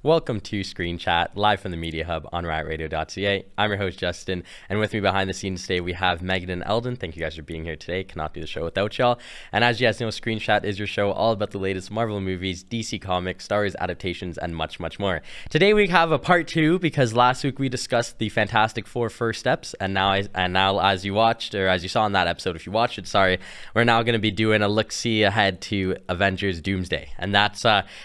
Welcome to Screen Chat, live from the Media Hub on riotradio.ca. I'm your host, Justin, and with me behind the scenes today, we have Megan and Eldon. Thank you guys for being here today. Cannot do the show without y'all. And as you guys know, Screen Chat is your show all about the latest Marvel movies, DC Comics, Star Wars adaptations, and much, much more. Today we have a part two because last week we discussed the Fantastic Four first steps, and now as you watched, or as you saw in that episode, if you watched it, sorry, we're now going to be doing a look-see ahead to Avengers Doomsday. And that's,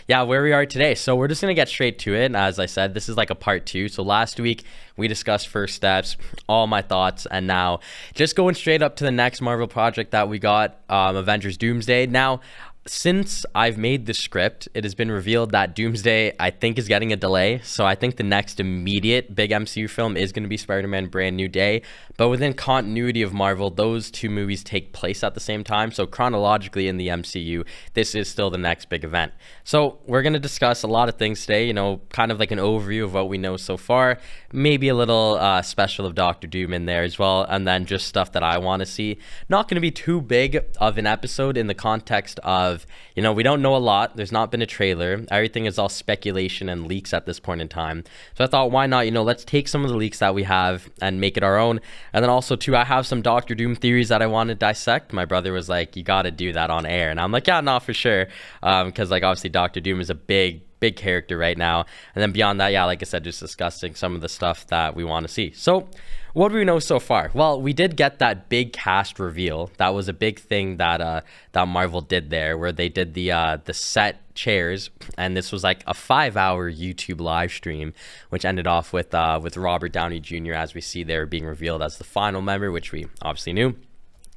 where we are today. So we're just going to get straight to it. And as I said, this is like a part two. So last week we discussed first steps, all my thoughts, and now just going straight up to the next Marvel project that we got, Avengers Doomsday. Now, since I've made the script, it has been revealed that Doomsday, I think, is getting a delay. So I think the next immediate big MCU film is going to be Spider-Man Brand New Day. But within continuity of Marvel, those two movies take place at the same time. So chronologically in the MCU, this is still the next big event. So we're going to discuss a lot of things today, kind of like an overview of what we know so far. Maybe a little special of Doctor Doom in there as well. And then just stuff that I want to see. Not going to be too big of an episode in the context of, we don't know a lot. There's not been a trailer. Everything is all speculation and leaks at this point in time. So I thought, why not, let's take some of the leaks that we have and make it our own. And then also, too, I have some Doctor Doom theories that I want to dissect. My brother was like, you got to do that on air. And I'm like, yeah, no, for sure. Because, obviously, Doctor Doom is a big character right now. And then beyond that, yeah, like I said, just discussing some of the stuff that we want to see. So what do we know so far? Well, we did get that big cast reveal. That was a big thing that Marvel did there, where they did the set chairs, and this was like a 5-hour YouTube live stream, which ended off with Robert Downey Jr. as we see there being revealed as the final member, which we obviously knew.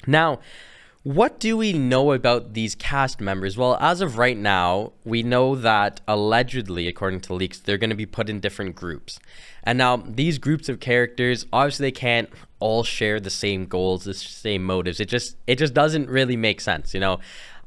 Now, what do we know about these cast members? Well, as of right now, we know that allegedly, according to leaks, they're going to be put in different groups. And now these groups of characters, obviously they can't all share the same goals, the same motives. It just doesn't really make sense,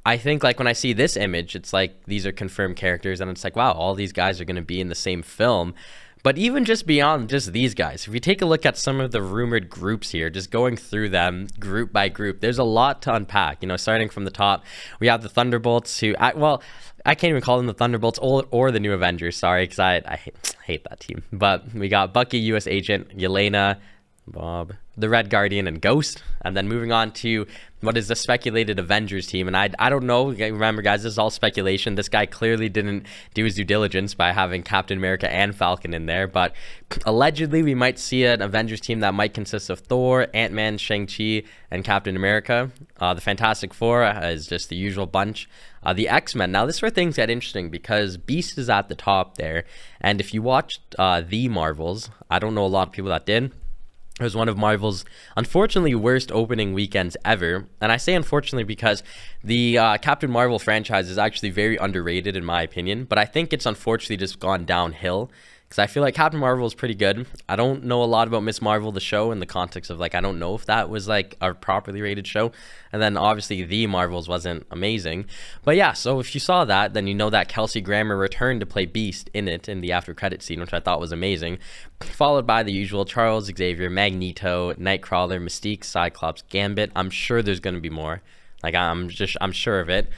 I think when I see this image, it's like these are confirmed characters and it's like, wow, all these guys are going to be in the same film. But even just beyond just these guys, if you take a look at some of the rumored groups here, just going through them group by group, there's a lot to unpack. Starting from the top, we have the Thunderbolts I can't even call them the Thunderbolts or the New Avengers, sorry, because I hate that team. But we got Bucky, U.S. Agent, Yelena, Bob, the Red Guardian, and Ghost. And then moving on to what is the speculated Avengers team. And I don't know. Remember, guys, this is all speculation. This guy clearly didn't do his due diligence by having Captain America and Falcon in there. But allegedly, we might see an Avengers team that might consist of Thor, Ant-Man, Shang-Chi, and Captain America. The Fantastic Four is just the usual bunch. The X-Men. Now, this is where things get interesting because Beast is at the top there. And if you watched The Marvels, I don't know a lot of people that did. It was one of Marvel's, unfortunately, worst opening weekends ever. And I say unfortunately because the Captain Marvel franchise is actually very underrated in my opinion. But I think it's unfortunately just gone downhill. Because I feel like Captain Marvel is pretty good. I don't know a lot about Miss Marvel, the show, in the context of I don't know if that was a properly rated show. And then obviously The Marvels wasn't amazing. But yeah, so if you saw that, then you know that Kelsey Grammer returned to play Beast in the after credit scene, which I thought was amazing. Followed by the usual Charles Xavier, Magneto, Nightcrawler, Mystique, Cyclops, Gambit. I'm sure there's going to be more. I'm sure of it.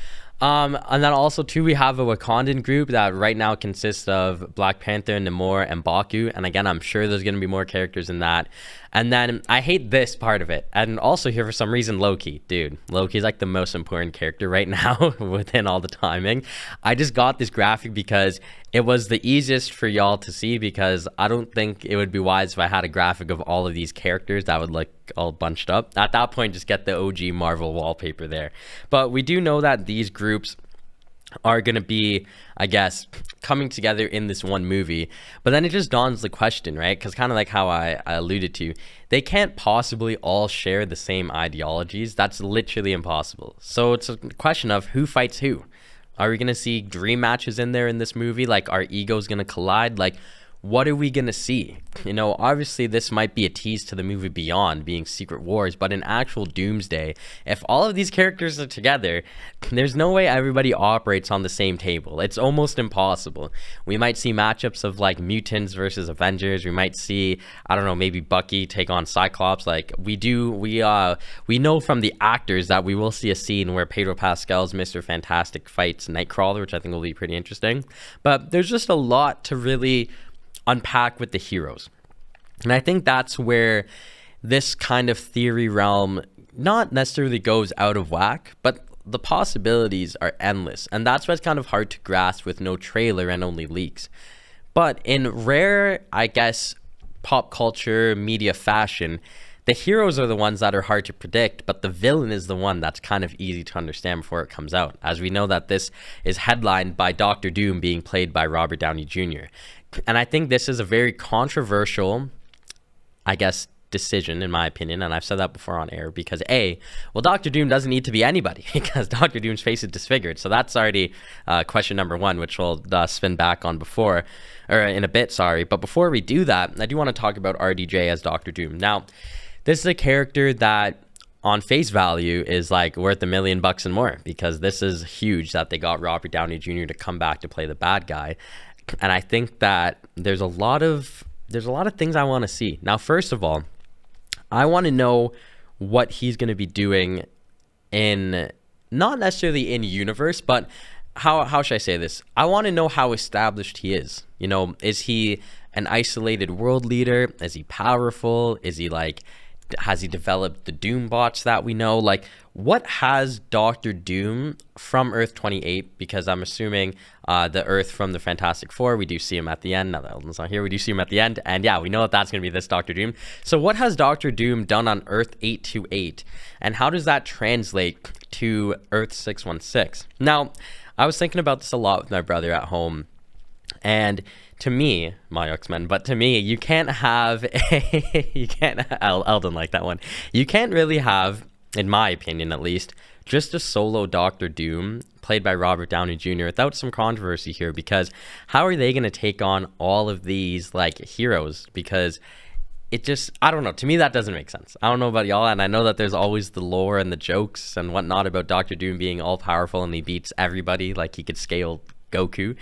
And then also too, we have a Wakandan group that right now consists of Black Panther, Namor, and Baku. And again, I'm sure there's going to be more characters in that. And then I hate this part of it. And also here for some reason, Loki. Dude, Loki's the most important character right now within all the timing. I just got this graphic because it was the easiest for y'all to see because I don't think it would be wise if I had a graphic of all of these characters that would look all bunched up. At that point, just get the OG Marvel wallpaper there. But we do know that these groups are going to be, I guess, coming together in this one movie. But then it just dawns the question, right? Because kind of like how I alluded to, they can't possibly all share the same ideologies. That's literally impossible. So it's a question of who fights who. Are we going to see dream matches in there in this movie? Are egos going to collide? what are we going to see? Obviously this might be a tease to the movie Beyond being Secret Wars, but in actual Doomsday, if all of these characters are together, there's no way everybody operates on the same table. It's almost impossible. We might see matchups of like mutants versus Avengers. We might see, I don't know, maybe Bucky take on Cyclops. Like we know from the actors that we will see a scene where Pedro Pascal's Mr. Fantastic fights Nightcrawler, which I think will be pretty interesting. But there's just a lot to really unpack with the heroes. And I think that's where this kind of theory realm not necessarily goes out of whack, but the possibilities are endless. And that's why it's kind of hard to grasp with no trailer and only leaks. But in rare, I guess, pop culture, media fashion, the heroes are the ones that are hard to predict, but the villain is the one that's kind of easy to understand before it comes out. As we know that this is headlined by Doctor Doom being played by Robert Downey Jr. And I think this is a very controversial, I guess, decision, in my opinion, and I've said that before on air, because Doctor Doom doesn't need to be anybody, because Doctor Doom's face is disfigured. So that's already question number one, which we'll spin back on in a bit, sorry. But before we do that, I do want to talk about RDJ as Doctor Doom. Now, this is a character that on face value is like worth $1 million and more, because this is huge that they got Robert Downey Jr. to come back to play the bad guy. And I think that there's a lot of things I want to see. Now, first of all, I want to know what he's going to be doing in, not necessarily in universe, but how should I say this? I want to know how established he is. Is he an isolated world leader? Is he powerful? Is he like, has he developed the Doom bots that we know? Like, what has Doctor Doom from Earth 28? Because I'm assuming the Earth from the Fantastic Four, we do see him at the end. Now that Elden's not here, we do see him at the end. And yeah, we know that that's going to be this Doctor Doom. So what has Doctor Doom done on Earth 828? And how does that translate to Earth 616? Now, I was thinking about this a lot with my brother at home. And to me, my X-Men, but to me, you can't have Eldon like that one. You can't really have, in my opinion at least, just a solo Doctor Doom played by Robert Downey Jr. without some controversy here, because how are they going to take on all of these like heroes? Because it just, I don't know, to me that doesn't make sense. I don't know about y'all, and I know that there's always the lore and the jokes and whatnot about Doctor Doom being all powerful and he beats everybody, like he could scale Goku.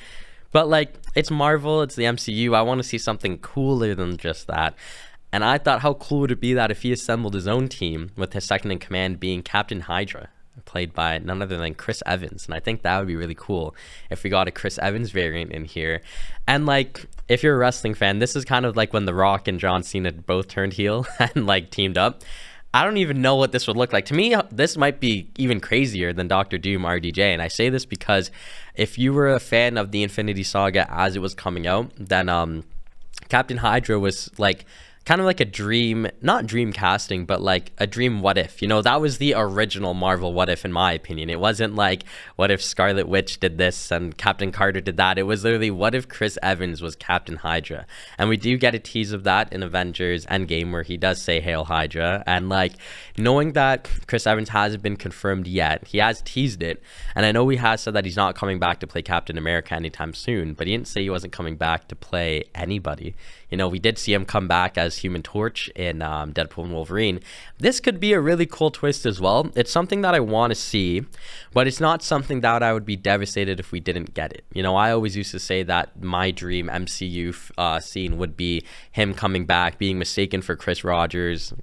But like, it's Marvel, it's the MCU. I want to see something cooler than just that. And I thought, how cool would it be that if he assembled his own team, with his second in command being Captain Hydra, played by none other than Chris Evans. And I think that would be really cool if we got a Chris Evans variant in here. And like, if you're a wrestling fan, this is kind of like when The Rock and John Cena both turned heel and like teamed up. I don't even know what this would look like. To me, this might be even crazier than Doctor Doom RDJ. And I say this because if you were a fan of the Infinity Saga as it was coming out, then Captain Hydra was like kind of like a dream, not dream casting, but like a dream what if. That was the original Marvel what if, in my opinion. It wasn't like, what if Scarlet Witch did this and Captain Carter did that? It was literally, what if Chris Evans was Captain Hydra? And we do get a tease of that in Avengers Endgame, where he does say Hail Hydra. And like, knowing that Chris Evans hasn't been confirmed yet, he has teased it. And I know he has said that he's not coming back to play Captain America anytime soon, but he didn't say he wasn't coming back to play anybody. We did see him come back as Human Torch in Deadpool and Wolverine. This could be a really cool twist as well. It's something that I want to see, but it's not something that I would be devastated if we didn't get it. I always used to say that my dream MCU scene would be him coming back, being mistaken for Steve Rogers,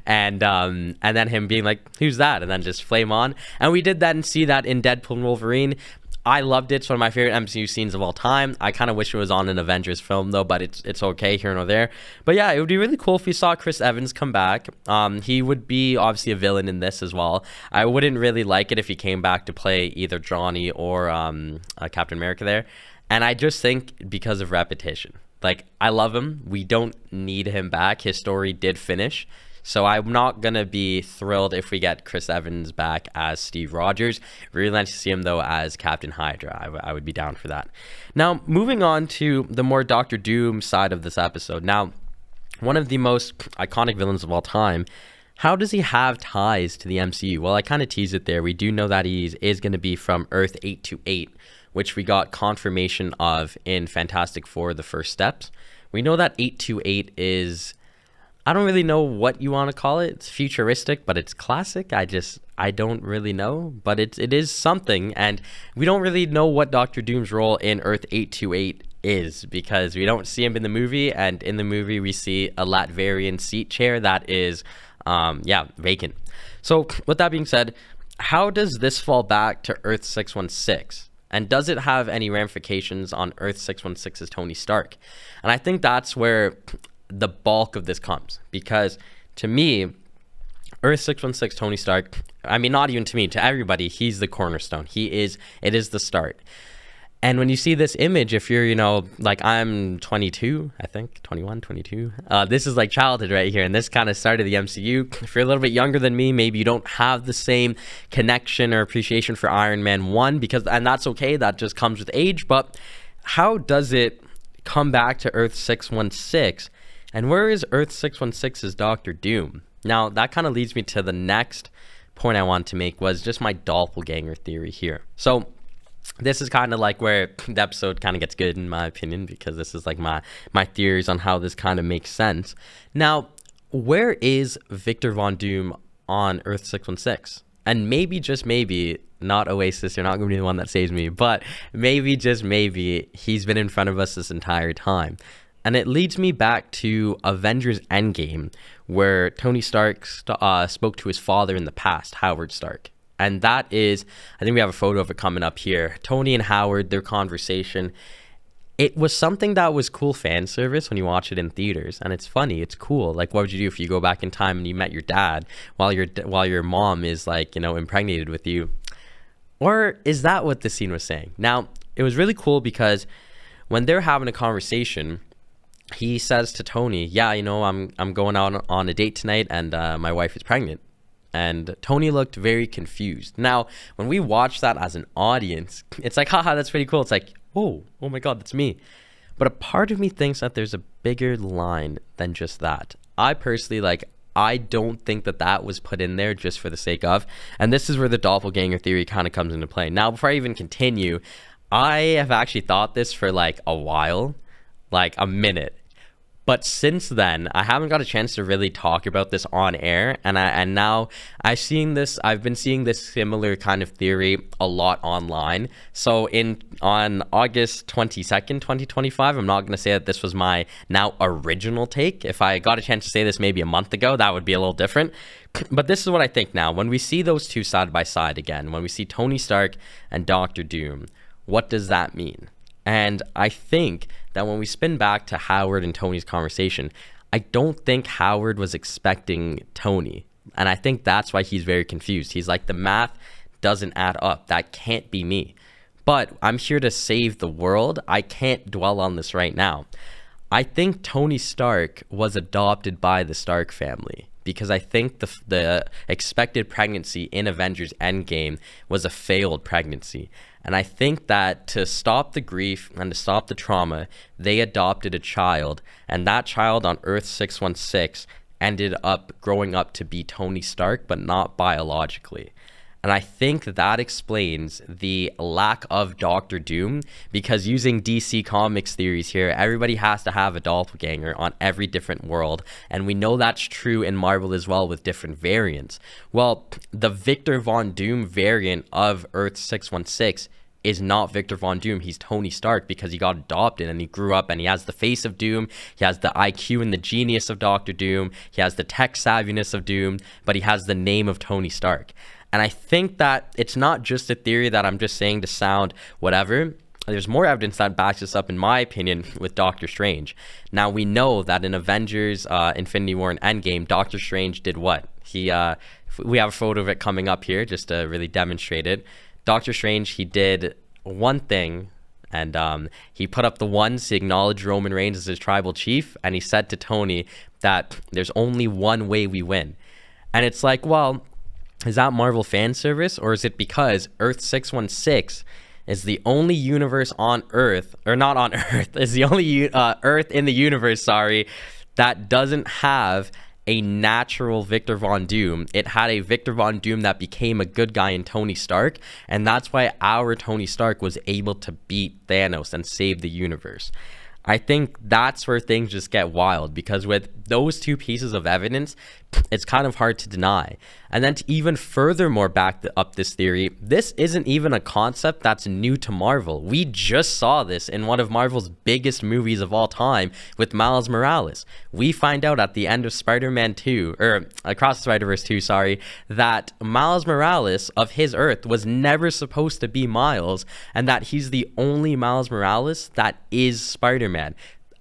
and then him being like, who's that? And then just flame on. And we did that and see that in Deadpool and Wolverine. I loved it. It's one of my favorite MCU scenes of all time. I kind of wish it was on an Avengers film though, but it's okay here nor there. But yeah, it would be really cool if we saw Chris Evans come back. He would be obviously a villain in this as well. I wouldn't really like it if he came back to play either Johnny or Captain America there. And I just think because of repetition. Like, I love him. We don't need him back. His story did finish. So I'm not going to be thrilled if we get Chris Evans back as Steve Rogers. Really nice to see him, though, as Captain Hydra. I would be down for that. Now, moving on to the more Doctor Doom side of this episode. Now, one of the most iconic villains of all time, how does he have ties to the MCU? Well, I kind of teased it there. We do know that he is going to be from Earth 828, which we got confirmation of in Fantastic Four: The First Steps. We know that 828 is, I don't really know what you want to call it. It's futuristic, but it's classic. I don't really know, but it is something. And we don't really know what Doctor Doom's role in Earth 828 is, because we don't see him in the movie. And in the movie, we see a Latverian seat chair that is, vacant. So with that being said, how does this fall back to Earth 616? And does it have any ramifications on Earth 616's Tony Stark? And I think that's where the bulk of this comes, because to me, Earth 616 Tony Stark, I mean, not even to me, to everybody, he's the cornerstone. It is the start. And when you see this image, if you're, like I'm 22, I think, 21, 22, this is like childhood right here. And this kind of started the MCU. If you're a little bit younger than me, maybe you don't have the same connection or appreciation for Iron Man 1, and that's okay. That just comes with age. But how does it come back to Earth 616? And where is Earth 616's Doctor Doom? Now, that kind of leads me to the next point I want to make, was just my doppelganger theory here. So this is kind of like where the episode kind of gets good, in my opinion, because this is like my theories on how this kind of makes sense. Now, where is Victor Von Doom on Earth 616? And maybe, just maybe, not Oasis, you're not going to be the one that saves me, but maybe, just maybe, he's been in front of us this entire time. And it leads me back to Avengers Endgame, where Tony Stark spoke to his father in the past, Howard Stark. And that is, I think we have a photo of it coming up here. Tony and Howard, their conversation. It was something that was cool fan service when you watch it in theaters. And it's funny, it's cool. Like, what would you do if you go back in time and you met your dad while your mom is like, impregnated with you? Or is that what the scene was saying? Now, it was really cool because when they're having a conversation, he says to Tony, yeah, I'm going out on a date tonight, and my wife is pregnant. And Tony looked very confused. Now, when we watch that as an audience, it's like, haha, that's pretty cool. It's like, oh my God, that's me. But a part of me thinks that there's a bigger line than just that. I personally, I don't think that was put in there just for the sake of. And this is where the doppelganger theory kind of comes into play. Now, before I even continue, I have actually thought this for a while, a minute. But since then, I haven't got a chance to really talk about this on air, and now I've been seeing this similar kind of theory a lot online. So on August 22nd, 2025, I'm not going to say that this was my now original take. If I got a chance to say this maybe a month ago, that would be a little different. But this is what I think now. When we see those two side by side again, when we see Tony Stark and Doctor Doom, what does that mean? And I think that when we spin back to Howard and Tony's conversation, I don't think Howard was expecting Tony. And I think that's why he's very confused. He's like, the math doesn't add up. That can't be me. But I'm here to save the world. I can't dwell on this right now. I think Tony Stark was adopted by the Stark family, because I think the expected pregnancy in Avengers Endgame was a failed pregnancy. And I think that to stop the grief and to stop the trauma, they adopted a child. And that child on Earth 616 ended up growing up to be Tony Stark, but not biologically. And I think that explains the lack of Doctor Doom, because using DC Comics theories here, everybody has to have a doppelganger on every different world. And we know that's true in Marvel as well, with different variants. Well, the Victor Von Doom variant of Earth 616 is not Victor Von Doom. He's Tony Stark, because he got adopted and he grew up and he has the face of Doom. He has the IQ and the genius of Doctor Doom. He has the tech savviness of Doom, but he has the name of Tony Stark. And I think that it's not just a theory that I'm just saying to sound whatever. There's more evidence that backs this up, in my opinion, with Doctor Strange. Now, we know that in Avengers, Infinity War and Endgame, Doctor Strange did what? We have a photo of it coming up here just to really demonstrate it. Doctor Strange, he did one thing, and he put up the ones. He acknowledged Roman Reigns as his tribal chief, and he said to Tony that there's only one way we win. And it's like, well, is that Marvel fan service, or is it because Earth 616 is the only universe on Earth, or not on Earth, is the only Earth in the universe, that doesn't have a natural Victor Von Doom. It had a Victor Von Doom that became a good guy in Tony Stark, and that's why our Tony Stark was able to beat Thanos and save the universe. I think that's where things just get wild, because with those two pieces of evidence, it's kind of hard to deny. And then to even furthermore back up this theory, this isn't even a concept that's new to Marvel. We just saw this in one of Marvel's biggest movies of all time with Miles Morales. We find out at the end of Spider-Man 2, or Across the Spider-Verse 2, sorry, that Miles Morales of his Earth was never supposed to be Miles, and that he's the only Miles Morales that is Spider-Man.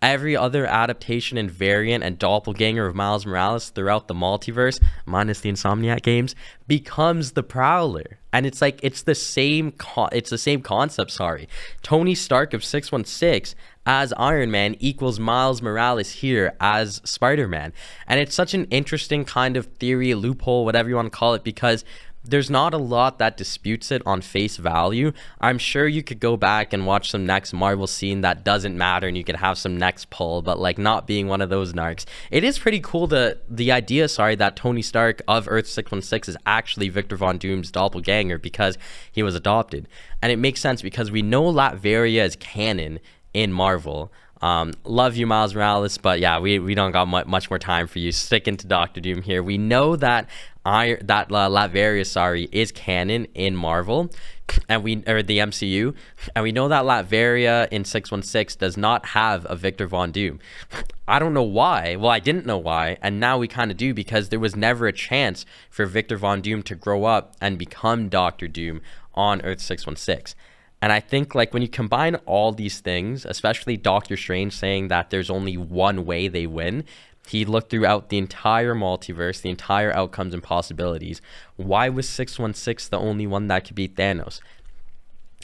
Every other adaptation and variant and doppelganger of Miles Morales throughout the multiverse, minus the Insomniac games, becomes the Prowler. And it's like, it's the same concept, sorry. Tony Stark of 616 as Iron Man equals Miles Morales here as Spider-Man. And it's such an interesting kind of theory, loophole, whatever you want to call it, because there's not a lot that disputes it on face value. I'm sure you could go back and watch some next Marvel scene that doesn't matter, and you could have some next pull, but like not being one of those narcs. It is pretty cool the idea, that Tony Stark of Earth 616 is actually Victor Von Doom's doppelganger because he was adopted. And it makes sense because we know Latveria is canon in Marvel. Love you, Miles Morales, but yeah, we don't got much more time for you. Sticking to Doctor Doom here. We know that Latveria, is canon in Marvel, and the MCU, and we know that Latveria in 616 does not have a Victor Von Doom. I don't know why. Well, I didn't know why, and now we kind of do, because there was never a chance for Victor Von Doom to grow up and become Doctor Doom on Earth 616. And I think, like, when you combine all these things, especially Doctor Strange saying that there's only one way they win, he looked throughout the entire multiverse, the entire outcomes and possibilities. Why was 616 the only one that could beat Thanos?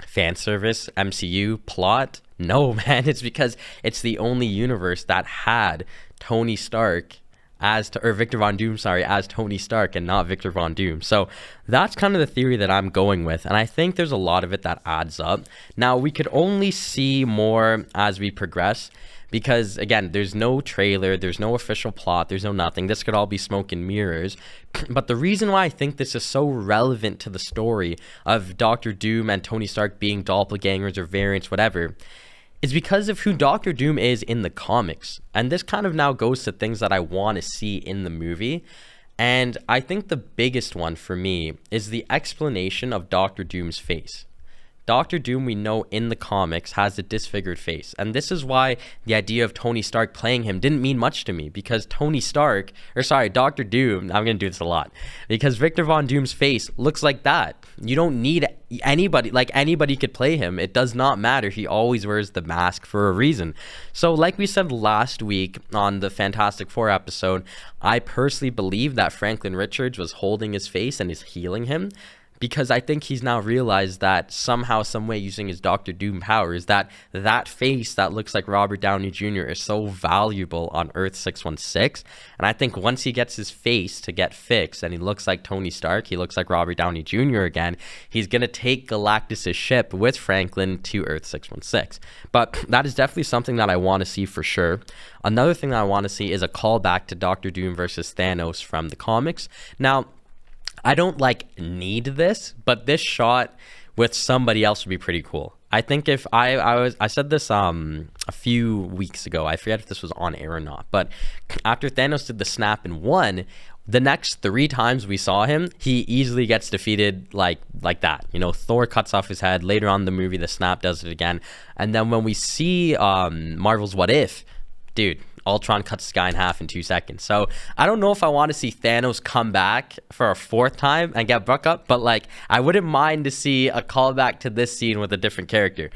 Fan service, MCU, plot? No, man, it's because it's the only universe that had Tony Stark Victor Von Doom, as Tony Stark and not Victor Von Doom. So that's kind of the theory that I'm going with, and I think there's a lot of it that adds up. Now, we could only see more as we progress, because again, there's no trailer, there's no official plot, there's no nothing. This could all be smoke and mirrors. But the reason why I think this is so relevant to the story of Doctor Doom and Tony Stark being doppelgangers or variants, whatever, is because of who Doctor Doom is in the comics. And this kind of now goes to things that I want to see in the movie. And I think the biggest one for me is the explanation of Doctor Doom's face. Doctor Doom, we know in the comics, has a disfigured face. And this is why the idea of Tony Stark playing him didn't mean much to me, because Doctor Doom, I'm going to do this a lot, because Victor Von Doom's face looks like that. You don't need anybody, like anybody could play him. It does not matter. He always wears the mask for a reason. So like we said last week on the Fantastic Four episode, I personally believe that Franklin Richards was holding his face and is healing him, because I think he's now realized that somehow, some way, using his Doctor Doom powers, that face that looks like Robert Downey Jr. is so valuable on Earth 616. And I think once he gets his face to get fixed and he looks like Tony Stark, he looks like Robert Downey Jr. again, he's going to take Galactus' ship with Franklin to Earth 616. But that is definitely something that I want to see for sure. Another thing that I want to see is a callback to Doctor Doom versus Thanos from the comics. Now, I don't need this, but this shot with somebody else would be pretty cool. I think if I said this a few weeks ago, I forget if this was on air or not, but after Thanos did the snap and won, the next 3 times we saw him, he easily gets defeated like that. You know, Thor cuts off his head. Later on in the movie, the snap does it again. And then when we see Marvel's What If, dude, Ultron cuts this guy in half in 2 seconds. So I don't know if I want to see Thanos come back for a 4th time and get Buck up, but I wouldn't mind to see a callback to this scene with a different character.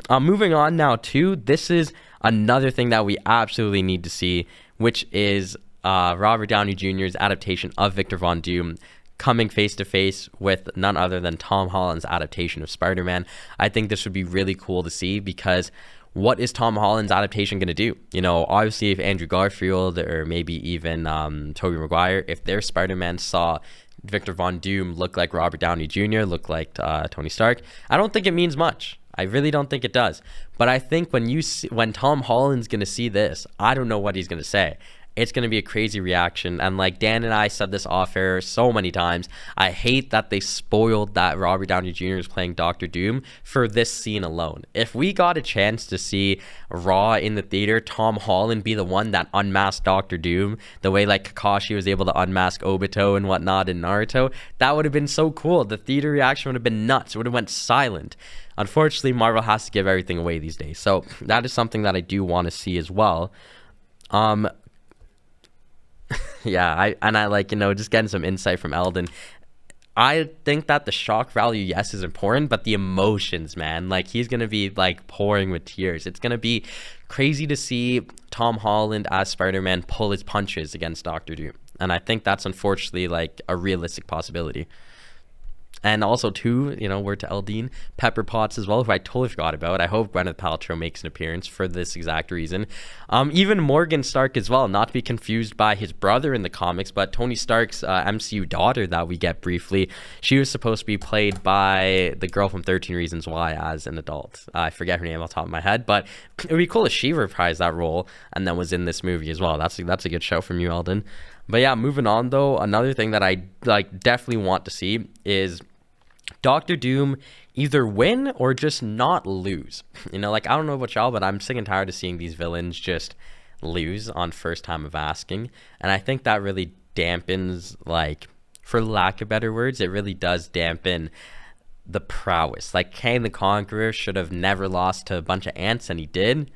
Moving on now too, this is another thing that we absolutely need to see, which is Robert Downey Jr.'s adaptation of Victor Von Doom coming face to face with none other than Tom Holland's adaptation of Spider-Man. I think this would be really cool to see, because what is Tom Holland's adaptation going to do? You know, obviously if Andrew Garfield or maybe even Tobey Maguire, if their Spider-Man saw Victor Von Doom look like Robert Downey Jr., look like Tony Stark, I don't think it means much. I really don't think it does. But I think when Tom Holland's going to see this, I don't know what he's going to say. it's going to be a crazy reaction. And like Dan and I said this off air so many times, I hate that they spoiled that Robert Downey Jr. is playing Doctor Doom for this scene alone. If we got a chance to see Raw in the theater, Tom Holland be the one that unmasked Doctor Doom, the way like Kakashi was able to unmask Obito and whatnot in Naruto, that would have been so cool. The theater reaction would have been nuts. It would have went silent. Unfortunately, Marvel has to give everything away these days. So that is something that I do want to see as well. Yeah, I like, just getting some insight from Eldon. I think that the shock value, yes, is important, but the emotions, man, like he's going to be like pouring with tears. It's going to be crazy to see Tom Holland as Spider-Man pull his punches against Doctor Doom. And I think that's unfortunately like a realistic possibility. And also, too, word to Eldine, Pepper Potts as well, who I totally forgot about. I hope Gwyneth Paltrow makes an appearance for this exact reason. Even Morgan Stark as well, not to be confused by his brother in the comics, but Tony Stark's MCU daughter that we get briefly. She was supposed to be played by the girl from 13 Reasons Why as an adult. I forget her name off the top of my head, but it would be cool if she reprised that role and then was in this movie as well. That's a good show from you, Eldon. But yeah, moving on though, another thing that I definitely want to see is Doctor Doom either win or just not lose. I don't know about y'all, but I'm sick and tired of seeing these villains just lose on first time of asking. And I think that really dampens, for lack of better words, it really does dampen the prowess. Like, Kang the Conqueror should have never lost to a bunch of ants, and he did.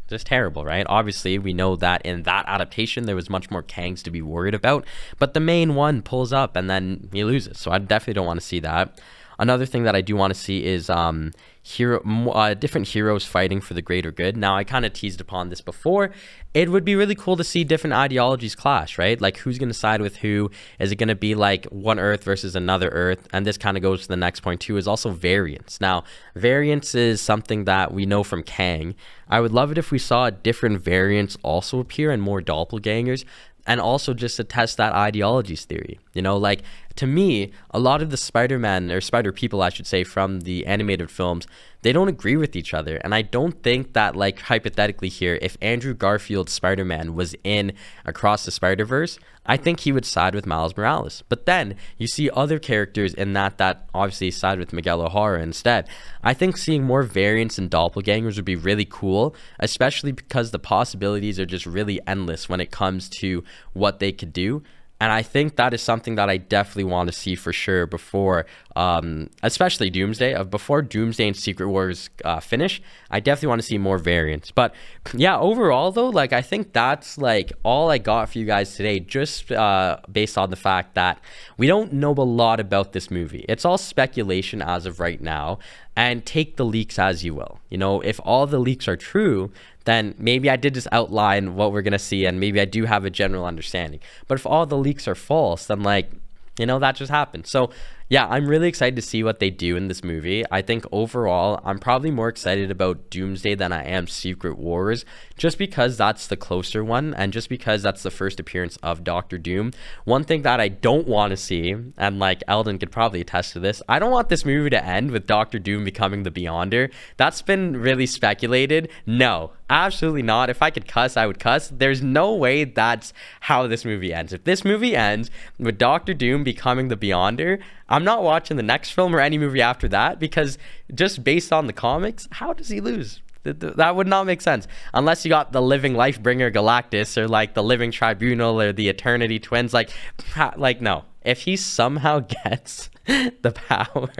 Just terrible, right? Obviously, we know that in that adaptation, there was much more Kangs to be worried about, but the main one pulls up and then he loses. So I definitely don't want to see that. Another thing that I do want to see is different heroes fighting for the greater good. Now, I kind of teased upon this before. It would be really cool to see different ideologies clash, right? Like, who's going to side with who? Is it going to be like one Earth versus another Earth? And this kind of goes to the next point too, is also variance. Now, variance is something that we know from Kang. I would love it if we saw different variants also appear and more doppelgangers, and also just to test that ideologies theory. To me, a lot of the Spider-Man, or Spider people, I should say, from the animated films, they don't agree with each other. And I don't think that, hypothetically here, if Andrew Garfield's Spider-Man was in Across the Spider-Verse, I think he would side with Miles Morales. But then you see other characters in that obviously side with Miguel O'Hara instead. I think seeing more variants and doppelgangers would be really cool, especially because the possibilities are just really endless when it comes to what they could do. And I think that is something that I definitely want to see for sure before, especially Doomsday. Before Doomsday and Secret Wars finish, I definitely want to see more variants. But yeah, overall though, I think that's all I got for you guys today, just based on the fact that we don't know a lot about this movie. It's all speculation as of right now, and take the leaks as you will. If all the leaks are true, then maybe I did just outline what we're going to see, and maybe I do have a general understanding. But if all the leaks are false, then that just happened. So yeah, I'm really excited to see what they do in this movie. I think overall, I'm probably more excited about Doomsday than I am Secret Wars, just because that's the closer one, and just because that's the first appearance of Doctor Doom. One thing that I don't want to see, and Eldon could probably attest to this, I don't want this movie to end with Doctor Doom becoming the Beyonder. That's been really speculated. No, absolutely not. If I could cuss, I would cuss. There's no way that's how this movie ends. If this movie ends with Doctor Doom becoming the Beyonder, I'm not watching the next film or any movie after that, because just based on the comics, how does he lose? That would not make sense unless you got the Living Lifebringer Galactus, or the Living Tribunal, or the Eternity Twins. No. If he somehow gets the power,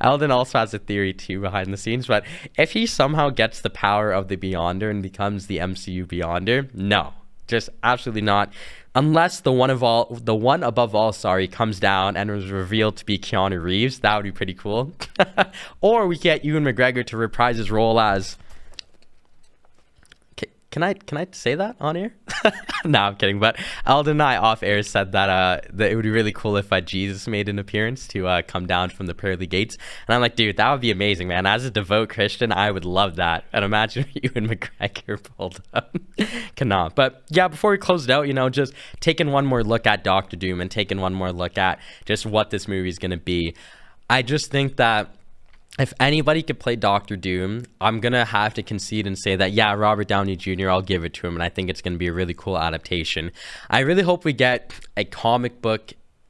Eldon also has a theory too behind the scenes, but if he somehow gets the power of the Beyonder and becomes the MCU Beyonder, no, just absolutely not. Unless the one above all, comes down and was revealed to be Keanu Reeves. That would be pretty cool. Or we get Ewan McGregor to reprise his role as... Can I say that on air? No, I'm kidding. But Eldon and I off air said that it would be really cool if Jesus made an appearance to come down from the pearly gates. And I'm like, dude, that would be amazing, man. As a devout Christian, I would love that. And imagine if Ewan McGregor pulled up. Cannot. But yeah, before we close it out, just taking one more look at Doctor Doom and taking one more look at just what this movie is going to be. I just think that if anybody could play Doctor Doom, I'm going to have to concede and say that, yeah, Robert Downey Jr., I'll give it to him. And I think it's going to be a really cool adaptation. I really hope we get a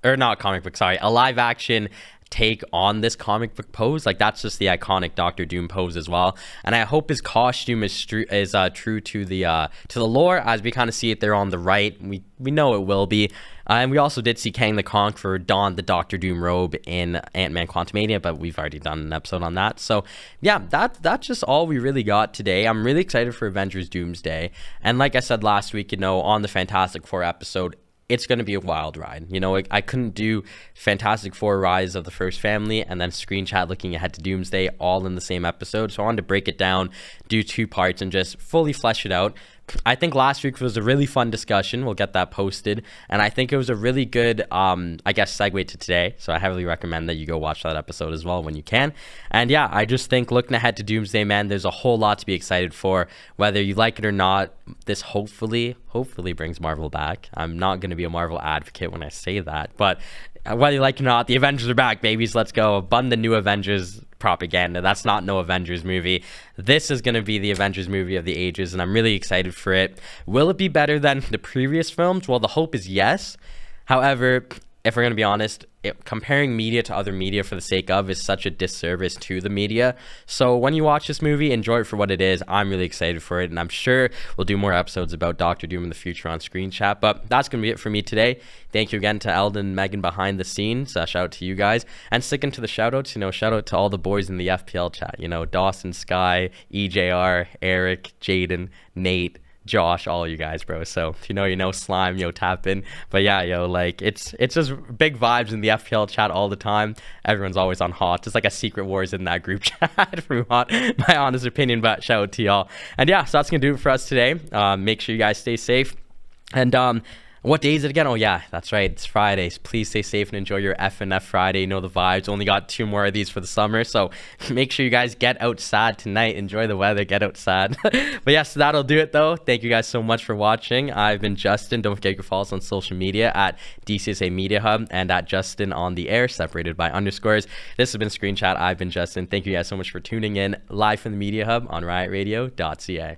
a live action take on this comic book pose. Like, that's just the iconic Doctor Doom pose as well. And I hope his costume is true to the lore, as we kind of see it there on the right. We know it will be. And we also did see Kang the Conqueror don the Doctor Doom robe in Ant-Man Quantumania, but we've already done an episode on that. So yeah, that's just all we really got today. I'm really excited for Avengers Doomsday. And like I said last week, on the Fantastic Four episode, it's going to be a wild ride. I couldn't do Fantastic Four Rise of the First Family and then Screen Chat looking ahead to Doomsday all in the same episode. So I wanted to break it down, do 2 parts, and just fully flesh it out. I think last week was a really fun discussion. We'll get that posted. And I think it was a really good, segue to today. So I heavily recommend that you go watch that episode as well when you can. And yeah, I just think looking ahead to Doomsday, man, there's a whole lot to be excited for. Whether you like it or not, this hopefully brings Marvel back. I'm not going to be a Marvel advocate when I say that. But whether you like it or not, the Avengers are back, babies. Let's go. Abundant the new Avengers propaganda. That's not no Avengers movie. This is going to be the Avengers movie of the ages, and I'm really excited for it. Will it be better than the previous films? Well, the hope is yes. However, if we're going to be honest, comparing media to other media for the sake of is such a disservice to the media. So when you watch this movie, enjoy it for what it is. I'm really excited for it, and I'm sure we'll do more episodes about Doctor Doom in the future on Screen Chat. But that's going to be it for me today. Thank you again to Eldon and Megan behind the scenes. Shout out to you guys. And sticking to the shout outs, shout out to all the boys in the FPL chat. Dawson, Sky, EJR, Eric, Jaden, Nate, Josh, all you guys, bro. So Slime, tap in. But yeah, it's just big vibes in the FPL chat all the time. Everyone's always on hot. Just like a secret wars in that group chat from hot, my honest opinion. But shout out to y'all. And yeah, so that's gonna do it for us today. Make sure you guys stay safe. And what day is it again? Oh yeah, that's right. It's Fridays. Please stay safe and enjoy your FNF Friday. You know the vibes. Only got 2 more of these for the summer, so make sure you guys get outside tonight. Enjoy the weather. Get outside. But yes, that'll do it though. Thank you guys so much for watching. I've been Justin. Don't forget you can follow us on social media at DCSA Media Hub and at Justin on the air, separated by underscores. This has been Screen Chat. I've been Justin. Thank you guys so much for tuning in live from the Media Hub on riotradio.ca.